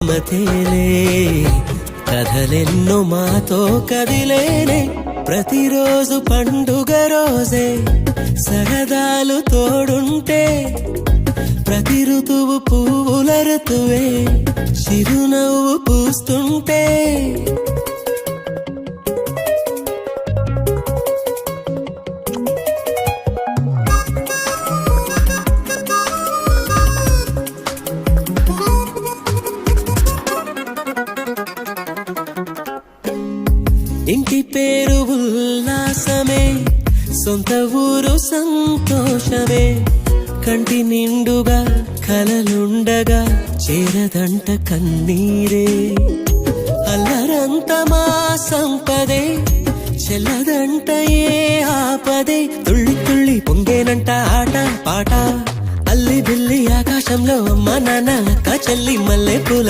మతేలే కథలెన్నో మాతో కదిలేనే ప్రతిరోజు పండుగ రోజే సరదాలు తోడుంటే ప్రతి ఋతువు పువ్వుల ఋతువే చిరునవ్వు పూస్తుంటే ఇంటి పేరు ఉల్లాసమే సొంత ఊరు సంతోషమే కంటి నిండుగా కలలుండగా చేరదంట కన్నీరే అల్లరంత మా సంపదే చెల్లదంట ఏ ఆపదే తుళ్ళి తుళ్ళి పొంగేనంట ఆట పాట అల్లి బిల్లి ఆకాశంలో అమ్మ నాన్న అక్క చెల్లి మల్లె పూల